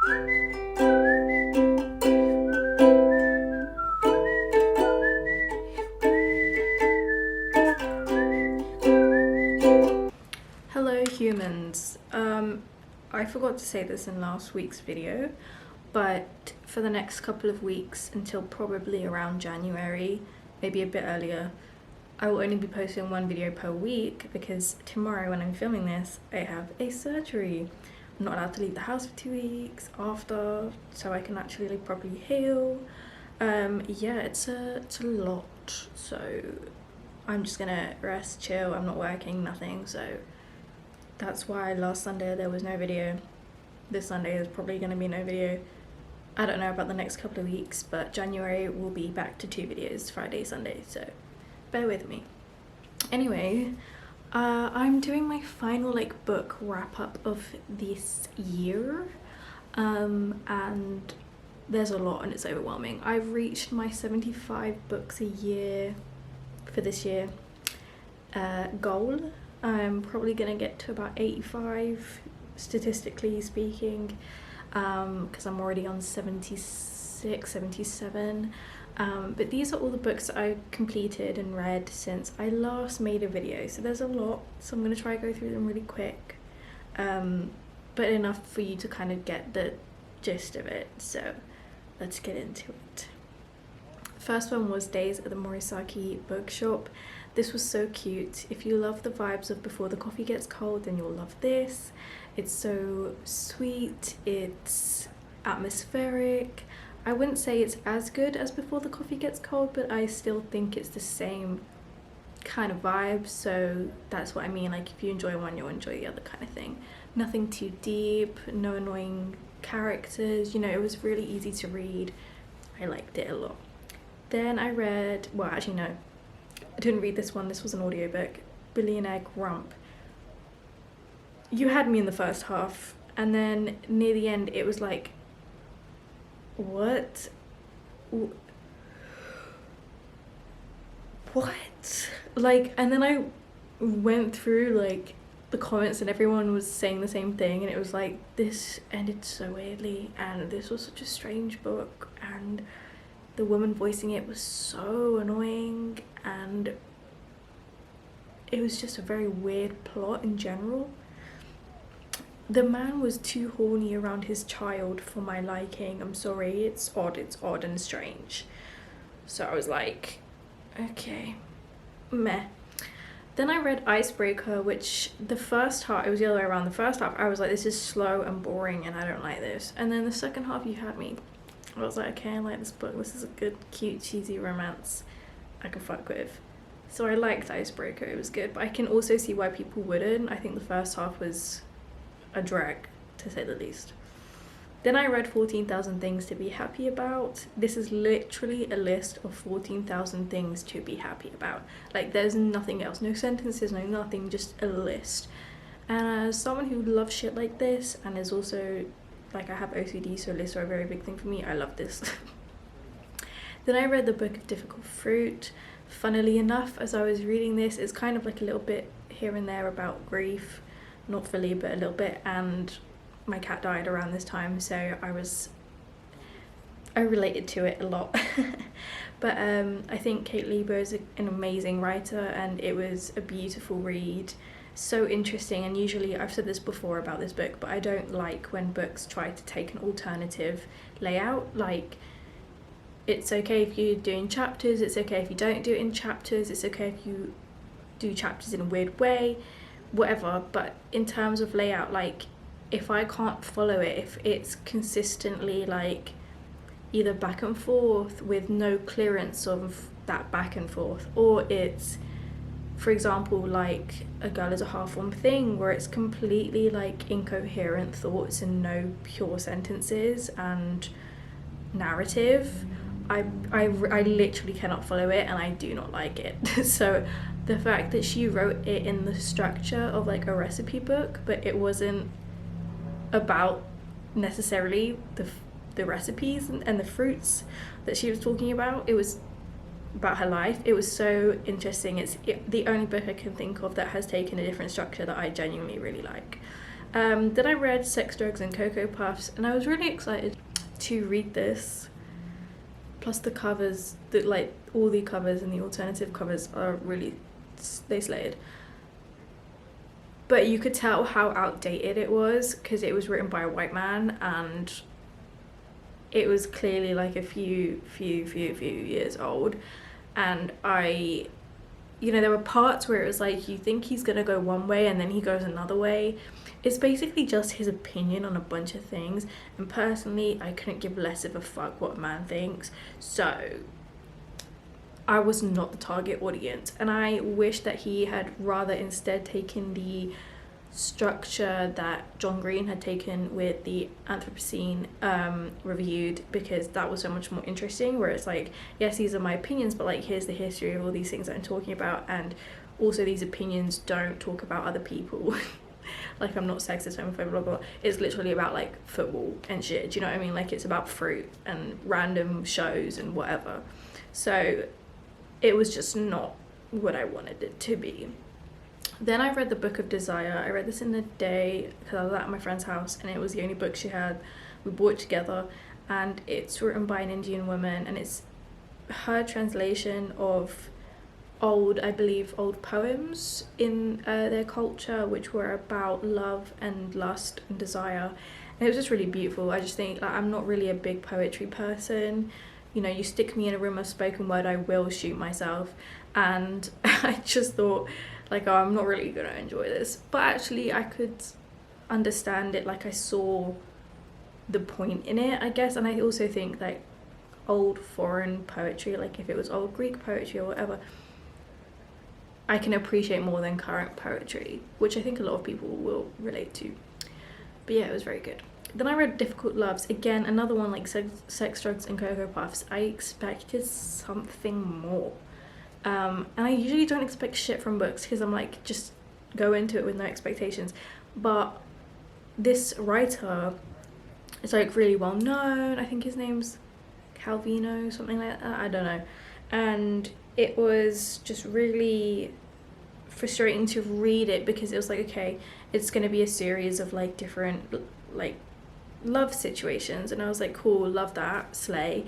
Hello humans. I forgot to say this in last week's video, but for the next couple of weeks until probably around January, maybe a bit earlier, I will only be posting one video per week because tomorrow when I'm filming this, I have a surgery. I'm not allowed to leave the house for 2 weeks after, so I can actually like properly heal. Yeah, it's a lot, so I'm just gonna rest, chill. I'm not working, nothing, so that's why last Sunday there was no video. This Sunday is probably going to be no video. I don't know about the next couple of weeks, but January will be back to 2 videos, Friday, Sunday, so bear with me. Anyway, I'm doing my final like book wrap up of this year, and there's a lot and it's overwhelming. I've reached my 75 books a year for this year goal. I'm probably gonna get to about 85 statistically speaking, because I'm already on 76, 77, but these are all the books that I completed and read since I last made a video, so there's a lot, so I'm gonna try to go through them really quick, but enough for you to kind of get the gist of it, so let's get into it. First one was Days at the Morisaki Bookshop. This was so cute. If you love the vibes of Before the Coffee Gets Cold, then you'll love this. It's so sweet, it's atmospheric. I wouldn't say it's as good as Before the Coffee Gets Cold, but I still think it's the same kind of vibe, so that's what I mean. Like if you enjoy one, you'll enjoy the other kind of thing. Nothing too deep, no annoying characters, you know, it was really easy to read. I liked it a lot. Then I read, well actually no, I didn't read this one, this was an audiobook, Billionaire Grump. You had me in the first half, and then near the end it was like, what? What? Like, and then I went through like the comments and everyone was saying the same thing, and it was like, this ended so weirdly, and this was such a strange book, and the woman voicing it was so annoying, and it was just a very weird plot in general. The man was too horny around his child for my liking. I'm sorry, it's odd and strange. So I was like, okay, meh. Then I read Icebreaker, which the first half, it was the other way around. The first half I was like, this is slow and boring and I don't like this. And then the second half you had me. I was like, okay, I like this book. This is a good, cute, cheesy romance I can fuck with. So I liked Icebreaker, it was good. But I can also see why people wouldn't. I think the first half was a drag, to say the least. Then I read 14,000 Things to Be Happy About. This is literally a list of 14,000 things to be happy about. Like there's nothing else, no sentences, no nothing, just a list. And as someone who loves shit like this and is also like, I have OCD, so lists are a very big thing for me. I love this. Then I read The Book of Difficult Fruit. Funnily enough, as I was reading this, it's kind of like a little bit here and there about grief. Not fully, but a little bit. And my cat died around this time, so I related to it a lot. But I think Kate Lieber is an amazing writer, and it was a beautiful read. So interesting, and usually I've said this before about this book, but I don't like when books try to take an alternative layout. Like, it's okay if you're doing chapters, it's okay if you don't do it in chapters, it's okay if you do chapters in a weird way, whatever. But in terms of layout, like if I can't follow it, if it's consistently like either back and forth with no clearance of that back and forth, or it's, for example, like A Girl Is a Half-Formed Thing, where it's completely like incoherent thoughts and no pure sentences and narrative, I literally cannot follow it, and I do not like it. So the fact that she wrote it in the structure of like a recipe book, but it wasn't about necessarily the recipes and the fruits that she was talking about, it was about her life. It was so interesting. It's the only book I can think of that has taken a different structure that I genuinely really like. Then I read Sex, Drugs and Cocoa Puffs, and I was really excited to read this. Plus the covers, like all the covers and the alternative covers are really, they slayed. But you could tell how outdated it was because it was written by a white man, and it was clearly like a few years old. And there were parts where it was like you think he's gonna go one way and then he goes another way. It's basically just his opinion on a bunch of things, and personally I couldn't give less of a fuck what a man thinks, so I was not the target audience. And I wish that he had rather instead taken the structure that John Green had taken with the Anthropocene reviewed, because that was so much more interesting, where it's like, yes, these are my opinions, but like here's the history of all these things that I'm talking about, and also these opinions don't talk about other people. Like, I'm not sexist, homophobic, blah, blah, blah. It's literally about like football and shit, do you know what I mean? Like, it's about fruit and random shows and whatever. So it was just not what I wanted it to be. Then I read the Book of Desire. I read this in a day because I was at my friend's house and it was the only book she had. We bought it together, and it's written by an Indian woman, and it's her translation of old poems in their culture, which were about love and lust and desire. And it was just really beautiful. I just think, like, I'm not really a big poetry person. You know, you stick me in a room of spoken word, I will shoot myself. And I just thought, like, oh, I'm not really gonna enjoy this. But actually I could understand it. Like, I saw the point in it, I guess. And I also think, like, old foreign poetry, like if it was old Greek poetry or whatever, I can appreciate more than current poetry, which I think a lot of people will relate to. But yeah, it was very good. Then I read Difficult Loves, again another one like Sex, Drugs and Cocoa Puffs. I expected something more, and I usually don't expect shit from books because I'm like, just go into it with no expectations. But this writer is like really well known. I think his name's Calvino, something like that, I don't know. And it was just really frustrating to read it because it was like, okay, it's going to be a series of like different like love situations, and I was like, cool, love that, slay.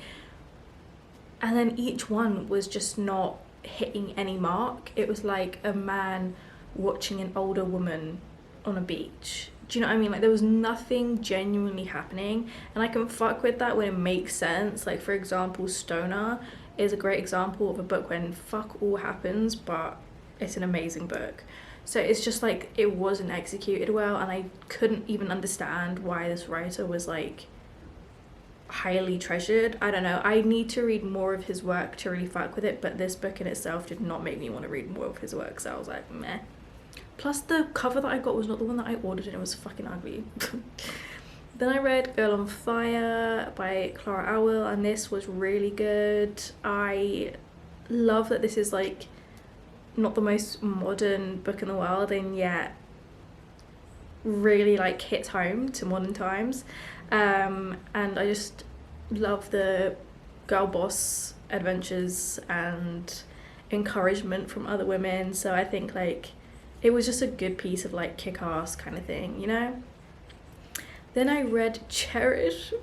And then each one was just not hitting any mark. It was like a man watching an older woman on a beach. Do you know what I mean? Like, there was nothing genuinely happening, and I can fuck with that when it makes sense. Like, for example, Stoner is a great example of a book when fuck all happens, but it's an amazing book. So it's just like, it wasn't executed well, and I couldn't even understand why this writer was like highly treasured. I don't know, I need to read more of his work to really fuck with it, but this book in itself did not make me want to read more of his work, so I was like, meh. Plus the cover that I got was not the one that I ordered, and it was fucking ugly. Then I read Girl on Fire by Clara Alwell, and this was really good. I love that this is like not the most modern book in the world, and yet really like hits home to modern times. And I just love the girl boss adventures and encouragement from other women. So I think like it was just a good piece of like kick-ass kind of thing, you know? Then I read Cherish,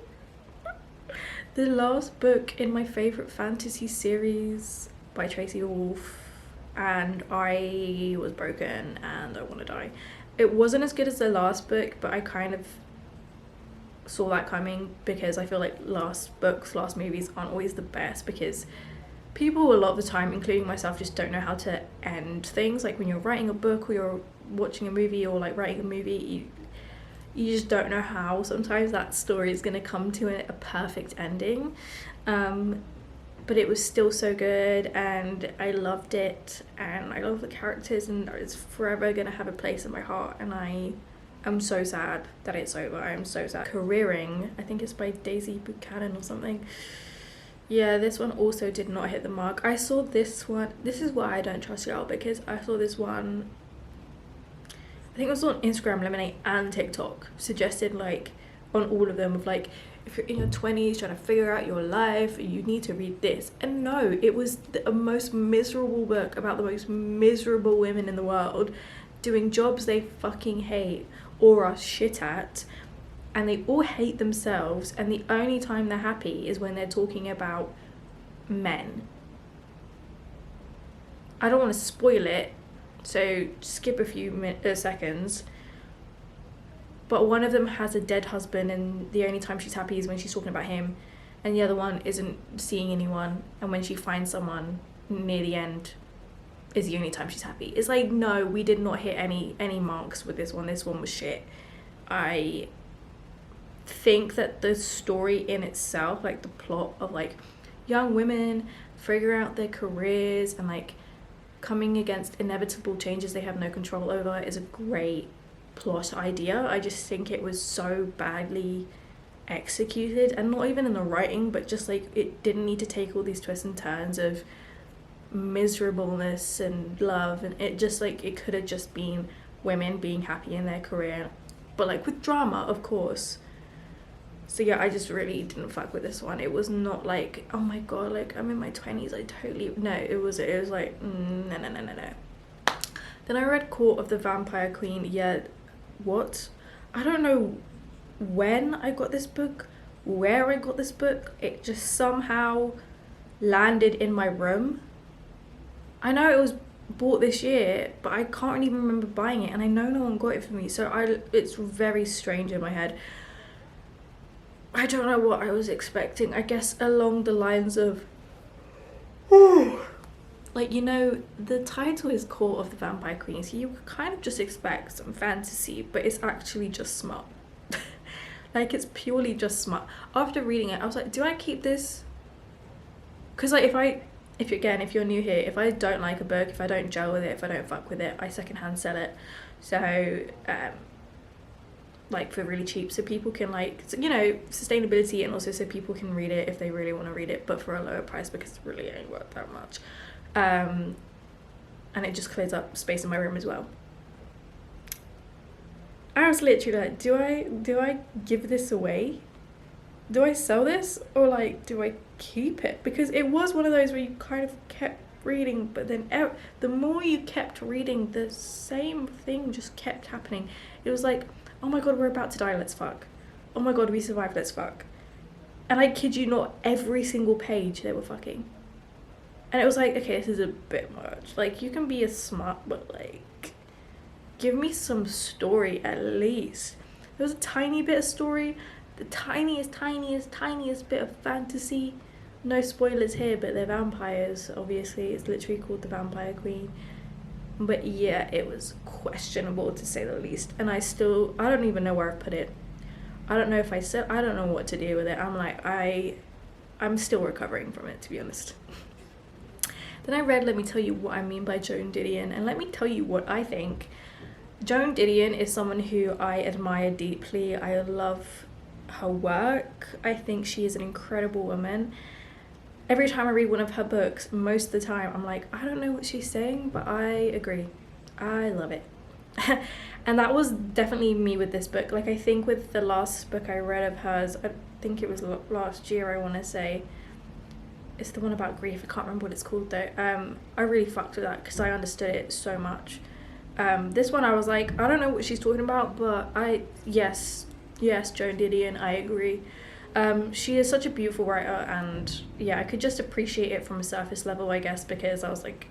the last book in my favourite fantasy series by Tracy Wolff, and I was broken and I want to die. It wasn't as good as the last book, but I kind of saw that coming because I feel like last movies aren't always the best, because people a lot of the time, including myself, just don't know how to end things. Like when you're writing a book or you're watching a movie or like writing a movie, you just don't know how sometimes that story is going to come to a perfect ending. But it was still so good, and I loved it, and I love the characters, and it's forever going to have a place in my heart, and I'm so sad that it's over. I am so sad. Careering, I think it's by Daisy Buchanan or something. Yeah, this one also did not hit the mark. I saw this one. This is why I don't trust y'all, because I saw this one, I think it was on Instagram, Lemonade and TikTok, suggested like on all of them of like, if you're in your 20s trying to figure out your life, you need to read this. And no, it was the most miserable book about the most miserable women in the world doing jobs they fucking hate, or are shit at, and they all hate themselves, and the only time they're happy is when they're talking about men. I don't want to spoil it, so skip a few seconds. But one of them has a dead husband, and the only time she's happy is when she's talking about him, and the other one isn't seeing anyone, and when she finds someone near the end is the only time she's happy. It's like, no, we did not hit any marks with this one. This one was shit. I think that the story in itself, like the plot of like young women figuring out their careers and like coming against inevitable changes they have no control over, is a great plot idea. I just think it was so badly executed, and not even in the writing, but just like it didn't need to take all these twists and turns of miserableness and love, and it just like, it could have just been women being happy in their career, but like with drama, of course. So yeah, I just really didn't fuck with this one. It was not like, oh my god, like I'm in my 20s, I totally, no, it was like no. Then I read Court of the Vampire Queen. Yeah, what? I don't know when I got this book, where I got this book. It just somehow landed in my room. I know it was bought this year, but I can't even remember buying it, and I know no one got it for me, so it's very strange in my head. I don't know what I was expecting. I guess along the lines of, like, you know, the title is Court of the Vampire Queen, so you kind of just expect some fantasy, but it's actually just smart. Like, it's purely just smart. After reading it, I was like, do I keep this? Because like, if you're new here, if I don't like a book, if I don't gel with it, if I don't fuck with it, I secondhand sell it. So like for really cheap, so people can, like, you know, sustainability, and also so people can read it if they really want to read it, but for a lower price, because it really ain't worth that much. And it just clears up space in my room as well. I was literally like, do I give this away? Do I sell this, or like, do I keep it? Because it was one of those where you kind of kept reading, but then the more you kept reading, the same thing just kept happening. It was like, oh my god, we're about to die, let's fuck. Oh my god, we survived, let's fuck. And I kid you not, every single page they were fucking. And it was like, okay, this is a bit much. Like, you can be as smart, but like, give me some story at least. There was a tiny bit of story, the tiniest bit of fantasy. No spoilers here, but they're vampires, obviously. It's literally called The Vampire Queen. But yeah, it was questionable to say the least. And I don't even know where I put it. I don't know if I don't know what to do with it. I'm like, I'm still recovering from it, to be honest. Then I read Let Me Tell You What I Mean by Joan Didion, and let me tell you what I think. Joan Didion is someone who I admire deeply. I love her work. I think she is an incredible woman. Every time I read one of her books, most of the time I'm like, I don't know what she's saying, but I agree. I love it. And that was definitely me with this book. Like, I think with the last book I read of hers, I think it was last year, I want to say, it's the one about grief. I can't remember what it's called though. I really fucked with that because I understood it so much. This one I was like, I don't know what she's talking about, but yes, Joan Didion, I agree. She is such a beautiful writer, and yeah, I could just appreciate it from a surface level, I guess, because I was like,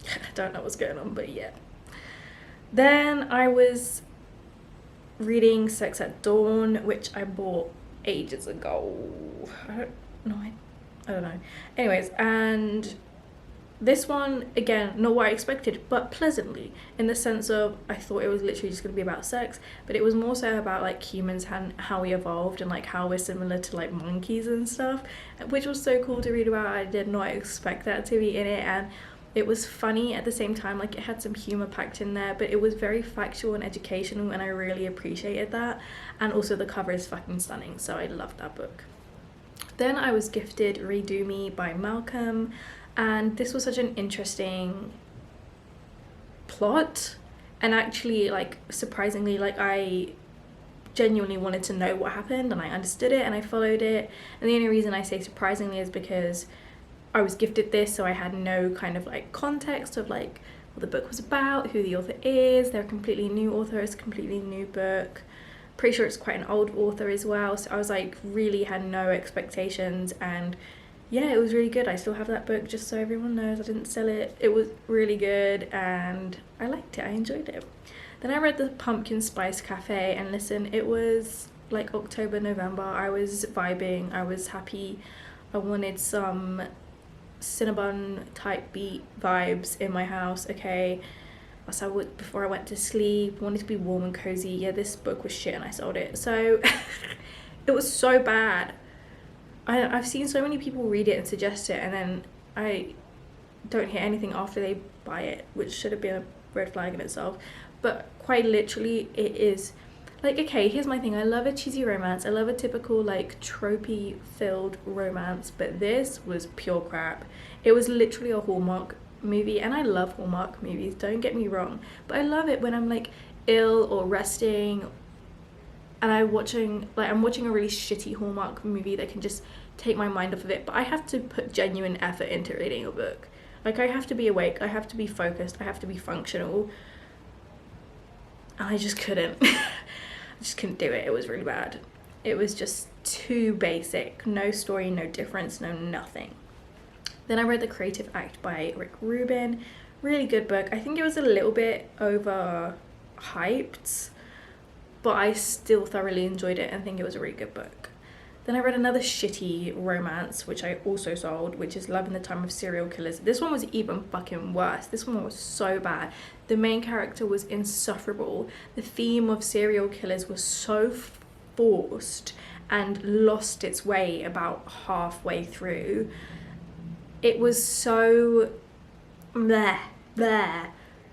I don't know what's going on, but yeah. Then I was reading Sex at Dawn, which I bought ages ago. I don't know. Anyways, and this one, again, not what I expected, but pleasantly, in the sense of I thought it was literally just going to be about sex, but it was more so about like humans and how we evolved, and like how we're similar to like monkeys and stuff, which was so cool to read about. I did not expect that to be in it, and it was funny at the same time. Like, it had some humor packed in there, but it was very factual and educational, and I really appreciated that. And also the cover is fucking stunning, so I loved that book. Then I was gifted Redo Me by Malcolm, and this was such an interesting plot, and actually, like, surprisingly, like, I genuinely wanted to know what happened, and I understood it, and I followed it. And the only reason I say surprisingly is because I was gifted this, so I had no kind of like context of like what the book was about, who the author is. They're a completely new author, it's a completely new book. Pretty sure it's quite an old author as well, so I was like really had no expectations, and yeah, it was really good. I still have that book, just so everyone knows. I didn't sell it. It was really good and I liked it. I enjoyed it. Then I read The Pumpkin Spice Cafe, and listen, it was like October, November. I was vibing, I was happy. I wanted some Cinnabon type beat vibes in my house, okay? So I would, before I went to sleep, wanted to be warm and cozy. Yeah, this book was shit and I sold it. So it was so bad. I've seen so many people read it and suggest it, and then I don't hear anything after they buy it, which should have been a red flag in itself. But quite literally, it is like, okay, here's my thing. I love a cheesy romance. I love a typical like tropey filled romance, but this was pure crap. It was literally a Hallmark movie, and I love Hallmark movies, don't get me wrong, but I love it when I'm like ill or resting and I'm watching a really shitty Hallmark movie that can just take my mind off of it. But I have to put genuine effort into reading a book. Like, I have to be awake, I have to be focused, I have to be functional, and I just couldn't. I just couldn't do it. It was really bad. It was just too basic. No story, no difference, no nothing. Then I read The Creative Act by Rick Rubin. Really good book. I think it was a little bit overhyped, but I still thoroughly enjoyed it and think it was a really good book. Then I read another shitty romance, which I also sold, which is Love in the Time of Serial Killers. This one was even fucking worse. This one was so bad. The main character was insufferable. The theme of serial killers was so forced and lost its way about halfway through. It was so bleh.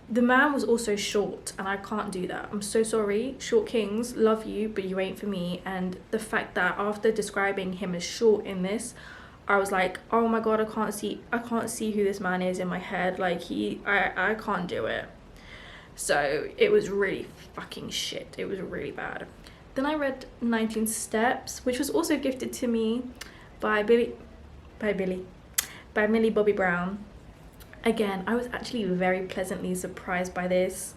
The man was also short, and I can't do that. I'm so sorry. Short kings, love you, but you ain't for me. And the fact that after describing him as short in this, I was like, oh my god, I can't see who this man is in my head. Like, I can't do it. So it was really fucking shit. It was really bad. Then I read 19 Steps, which was also gifted to me by Millie Bobby Brown. Again, I was actually very pleasantly surprised by this.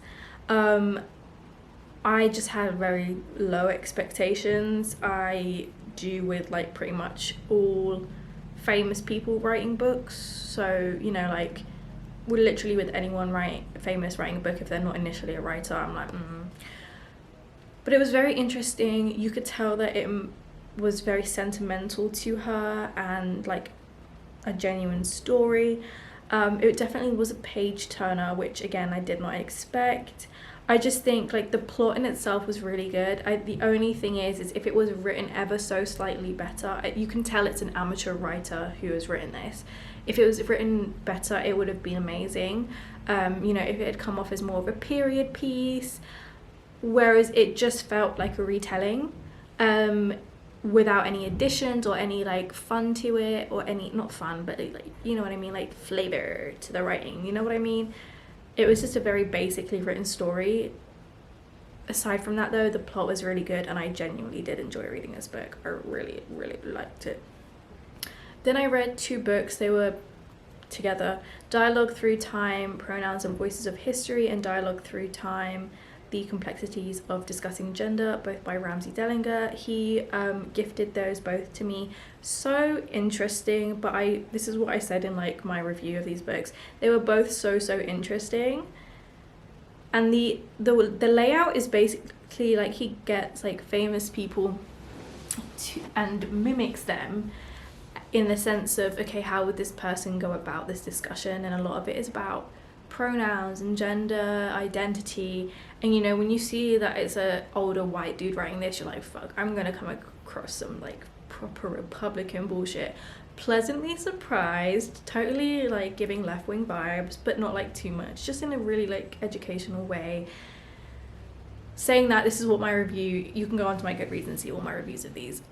I just had very low expectations. I do with like pretty much all famous people writing books. So, you know, like, we're literally with anyone famous writing a book, if they're not initially a writer, I'm like, But it was very interesting. You could tell that it was very sentimental to her and like a genuine story. It definitely was a page turner, which again I did not expect. I just think like the plot in itself was really good. The only thing is if it was written ever so slightly better, you can tell it's an amateur writer who has written this. If it was written better, it would have been amazing. You know, if it had come off as more of a period piece, whereas it just felt like a retelling. Without any additions or any like fun to it, or any, not fun, but like, you know what I mean, like flavor to the writing, you know what I mean? It was just a very basically written story. Aside from that though, the plot was really good and I genuinely did enjoy reading this book. I really liked it. Then I read two books, they were together: Dialogue Through Time, Pronouns and Voices of History, and Dialogue Through Time, The Complexities of Discussing Gender, both by Ramsey Dellinger. He gifted those both to me. So interesting, but this is what I said in like my review of these books. They were both so interesting. And the layout is basically like he gets like famous people and mimics them in the sense of, okay, how would this person go about this discussion? And a lot of it is about pronouns and gender identity. And you know, when you see that it's a older white dude writing this, you're like, fuck, I'm gonna come across some like proper Republican bullshit. Pleasantly surprised, totally like giving left-wing vibes, but not like too much, just in a really like educational way. Saying that, this is what my review, you can go onto my Goodreads and see all my reviews of these,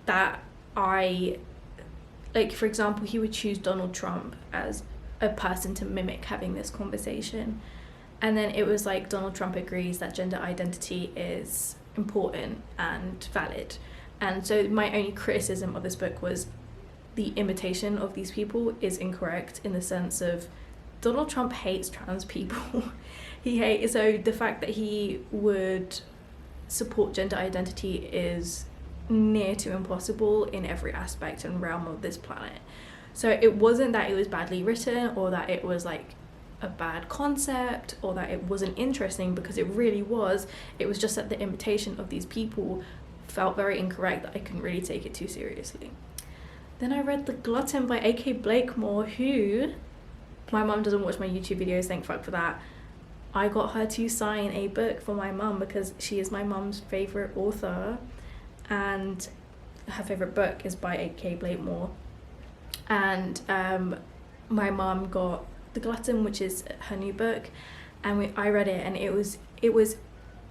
that I like, for example, he would choose Donald Trump as a person to mimic having this conversation, and then it was like Donald Trump agrees that gender identity is important and valid. And so my only criticism of this book was the imitation of these people is incorrect, in the sense of Donald Trump hates trans people. So the fact that he would support gender identity is near to impossible in every aspect and realm of this planet. So it wasn't that it was badly written or that it was like a bad concept or that it wasn't interesting, because it really was. It was just that the invitation of these people felt very incorrect, that I couldn't really take it too seriously. Then I read The Glutton by A.K. Blakemore, who, my mum doesn't watch my YouTube videos, thank fuck for that. I got her to sign a book for my mum because she is my mum's favourite author, and her favourite book is by A.K. Blakemore. And my mum got The Glutton, which is her new book, and I read it, and it was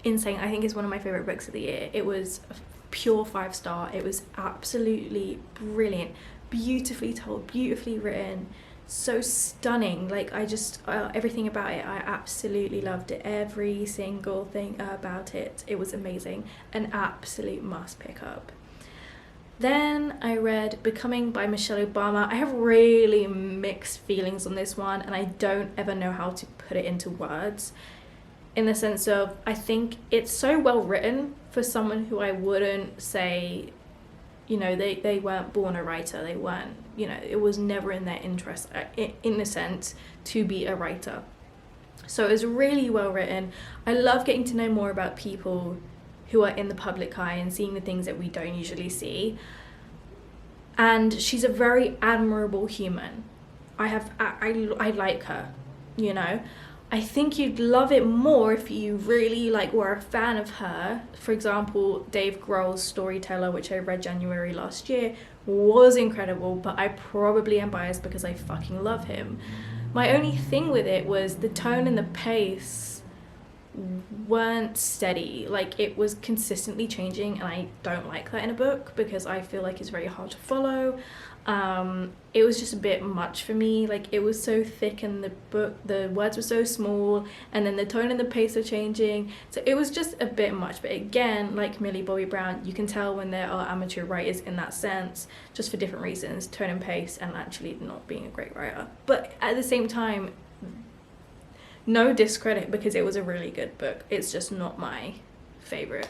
insane. I think it's one of my favourite books of the year. It was a pure 5-star. It was absolutely brilliant, beautifully told, beautifully written, so stunning. Like, I just everything about it, I absolutely loved it. Every single thing about it, it was amazing. An absolute must pick up. Then I read Becoming by Michelle Obama. I have really mixed feelings on this one, and I don't ever know how to put it into words, in the sense of, I think it's so well written for someone who I wouldn't say, you know, they weren't born a writer, they weren't, you know, it was never in their interest, in a sense, to be a writer. So it was really well written. I love getting to know more about people who are in the public eye and seeing the things that we don't usually see. And she's a very admirable human. I like her, you know. I think you'd love it more if you really were a fan of her. For example, Dave Grohl's Storyteller, which I read January last year, was incredible, but I probably am biased because I fucking love him. My only thing with it was the tone and the pace weren't steady. Like, it was consistently changing, and I don't like that in a book because I feel like it's very hard to follow. It was just a bit much for me. Like, it was so thick, and the words were so small, and then the tone and the pace were changing, so it was just a bit much. But again, like Millie Bobby Brown, you can tell when there are amateur writers in that sense, just for different reasons, tone and pace, and actually not being a great writer. But at the same time, no discredit, because it was a really good book. It's just not my favorite.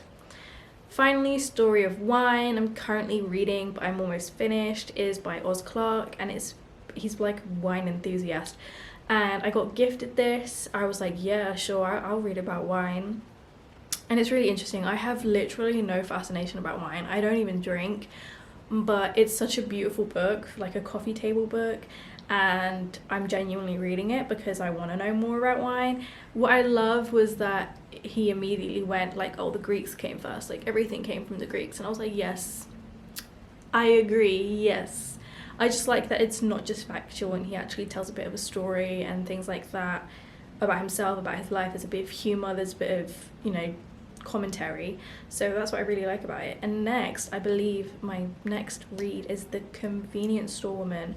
Finally, Story of Wine, I'm currently reading, but I'm almost finished, is by Oz Clarke, and he's like a wine enthusiast. And I got gifted this. I was like, yeah, sure, I'll read about wine. And it's really interesting. I have literally no fascination about wine. I don't even drink, but it's such a beautiful book, like a coffee table book. And I'm genuinely reading it because I want to know more about wine. What I loved was that he immediately went like, oh, the Greeks came first, like everything came from the Greeks. And I was like, yes, I agree, yes. I just like that it's not just factual, and he actually tells a bit of a story and things like that about himself, about his life. There's a bit of humor, there's a bit of, you know, commentary. So that's what I really like about it. And next, I believe my next read is The Convenience Store Woman,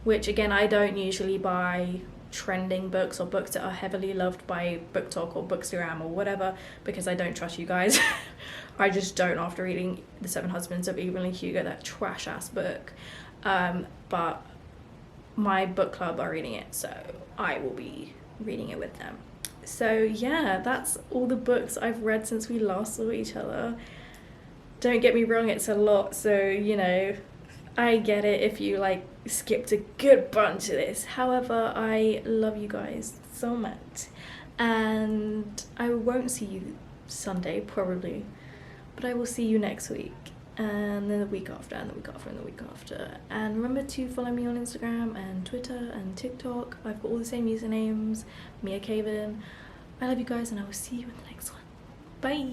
which again, I don't usually buy trending books or books that are heavily loved by BookTok or Bookstagram or whatever, because I don't trust you guys. I just don't, after reading The Seven Husbands of Evelyn Hugo, that trash ass book. But my book club are reading it, so I will be reading it with them. So yeah, that's all the books I've read since we last saw each other. Don't get me wrong, it's a lot, so you know, I get it if you like skipped a good bunch of this. However, I love you guys so much, and I won't see you Sunday probably, but I will see you next week, and then the week after, and the week after, and the week after. And remember to follow me on Instagram and Twitter and TikTok. I've got all the same usernames, miacaven. I love you guys, and I will see you in the next one. Bye.